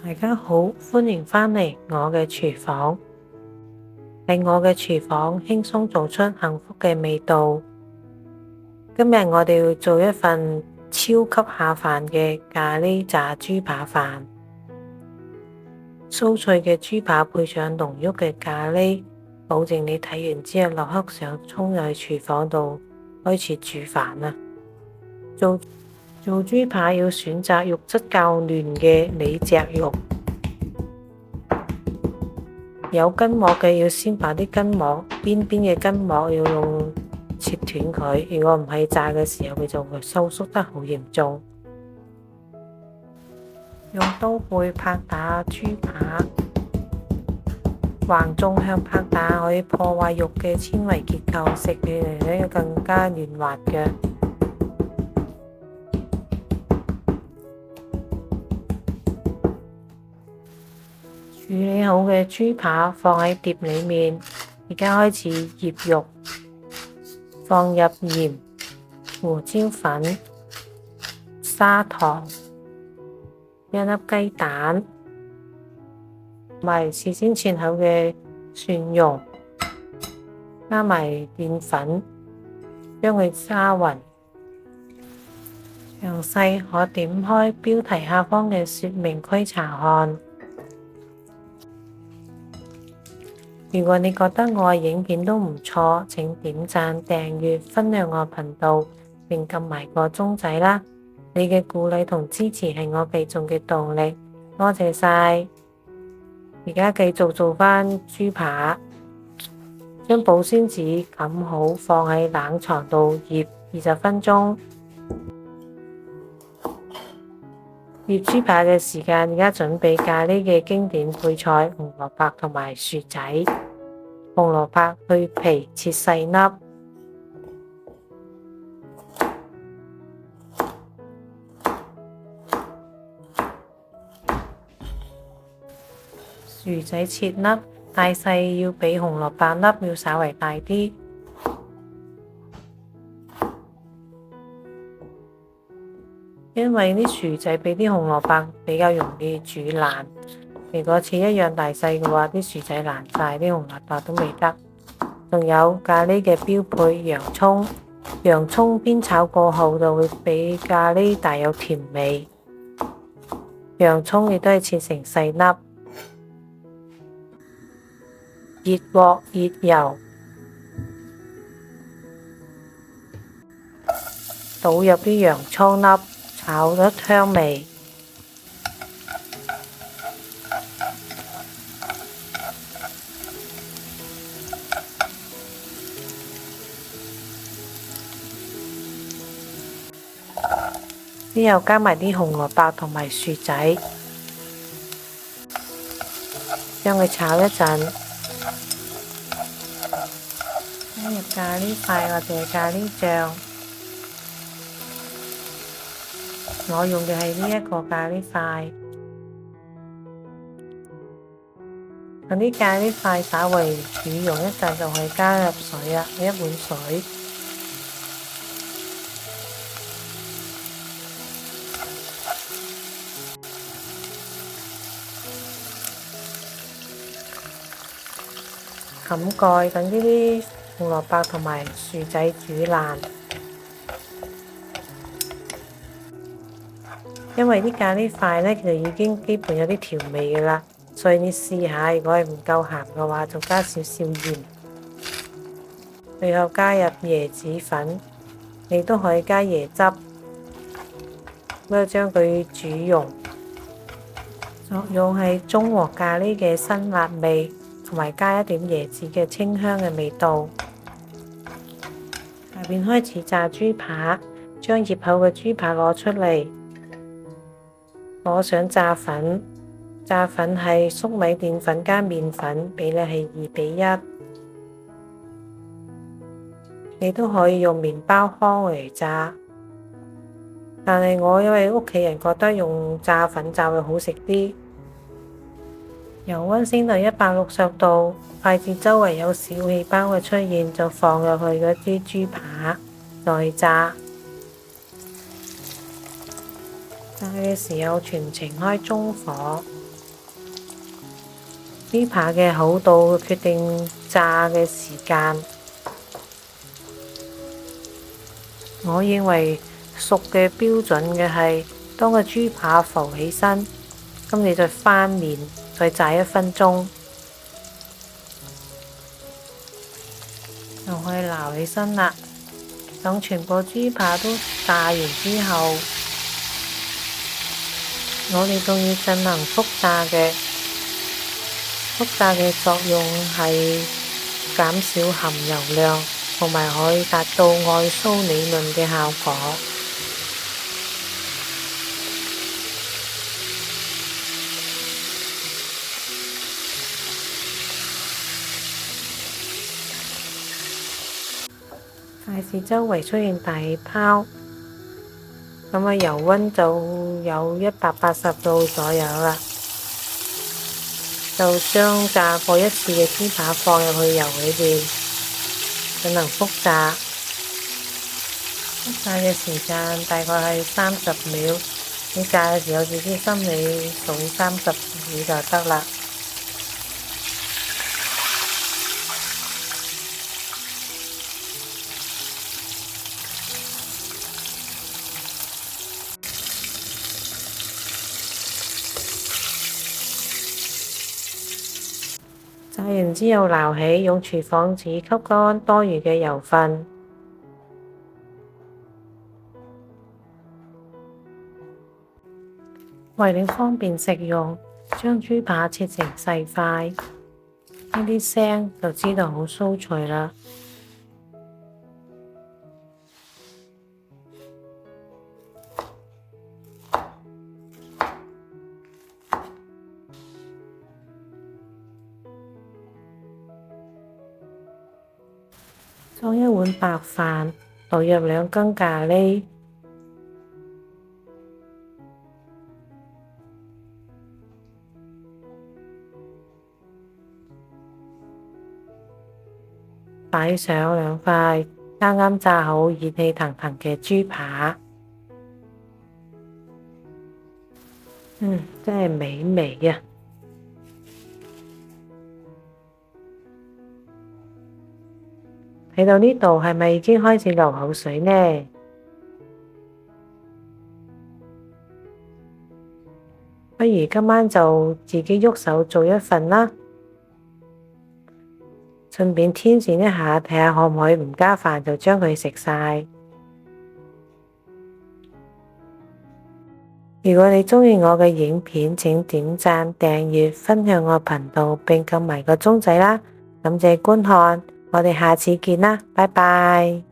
大家好，歡迎返嚟我嘅廚房。喺我嘅廚房輕鬆做出幸福嘅味道。今日我哋會做一份超級下飯嘅咖喱炸豬扒飯。酥脆嘅豬扒配上濃郁嘅咖喱，保證你睇完之後立刻想衝入去廚房度開始煮飯啦。做豬扒要選擇肉質較嫩嘅里脊肉，有筋膜嘅要先把啲筋膜邊嘅筋膜要用切斷佢，如果唔係炸嘅時候佢就會收縮得好嚴重。用刀背拍打豬扒，橫縱向拍打可以破壞肉嘅纖維結構，食起嚟咧更加嫩滑嘅。處理好嘅豬扒放喺碟裏面，而家開始醃肉，放入鹽、胡椒粉、砂糖、一粒雞蛋，同埋事先切好嘅蒜蓉，加埋澱粉，將佢沙勻。詳細可點開標題下方嘅說明區查看。如果你覺得我嘅影片都唔錯，請點讚、訂閱、分享我頻道，並撳埋個鐘仔啦！你嘅鼓勵同支持係我繼續嘅動力，多謝晒！而家繼續做返豬扒，將保鮮紙冚好，放喺冷藏度醃20分鐘。醃豬扒嘅時間，而家準備咖喱嘅經典配菜紅蘿蔔同埋薯仔。紅蘿蔔去皮切細粒，薯仔切粒，大細要比紅蘿蔔粒要稍微大啲。因為啲薯仔比啲紅蘿蔔比較容易煮爛，如果切一樣大細嘅話，啲薯仔爛晒，啲紅蘿蔔都未得。仲有咖喱嘅標配洋蔥，洋蔥煸炒過後就會俾咖喱帶有甜味。洋蔥亦都係切成細粒。熱鍋熱油，倒入啲洋蔥粒，炒得香味。之後加埋啲紅蘿蔔同埋薯仔，將佢炒一陣，加入咖喱塊或者咖喱醬。我用嘅係呢一個咖喱塊，等啲咖喱塊稍微煮溶一陣，就可以加入水啦，1碗水。冚蓋，等呢啲紅蘿蔔同埋薯仔煮爛。因為啲咖喱塊呢，其實已經基本有啲調味嘅啦，所以你試下，如果係唔夠鹹嘅話，就加少少鹽。最後加入椰子粉，你都可以加椰汁，咁樣將佢煮溶。作用係中和咖喱嘅辛辣味，同埋加一點椰子嘅清香嘅味道。下邊開始炸豬扒，將醃好嘅豬扒攞出嚟，攞上炸粉。炸粉係粟米澱粉加麵粉，比例係2:1。你都可以用麵包糠嚟炸，但係我因為屋企人覺得用炸粉炸會好食啲。油溫升到160度，筷子周圍有小氣泡嘅出現，就放入去嗰啲豬扒再炸。炸嘅時候全程開中火，豬扒嘅厚度決定炸嘅時間。我認為熟嘅標準嘅係，當個豬扒浮起身，咁你再翻面，再炸1分鐘，就可以撈起身啦。等全部豬扒都炸完之後，我哋仲要進行復炸嘅。復炸嘅作用係減少含油量，同埋可以達到外酥裡嫩嘅效果。筷子周圍出現大氣泡，咁油溫就有180度左右啦。就將炸過一次嘅豬扒放入去油裏邊進行復炸。復炸嘅時間大概係30秒，你炸嘅時候自己心裏數30秒就得啦。炸完之後撈起，用廚房紙吸乾多餘嘅油分。為了方便食用，將豬扒切成細塊，呢啲聲就知道好酥脆啦。裝一碗白飯，倒入2羹咖喱，擺上2塊啱啱炸好、熱氣騰騰嘅豬扒，真係美味啊！睇到呢度係咪已經開始流口水呢？不如今晚就自己喐手做一份啦，順便挑戰一下，睇下可唔可以唔加飯就將佢食晒。如果你鍾意我嘅影片，請點讚、訂閱、分享我頻道並撳埋個鐘仔啦！感謝觀看，我哋下次見啦，拜拜。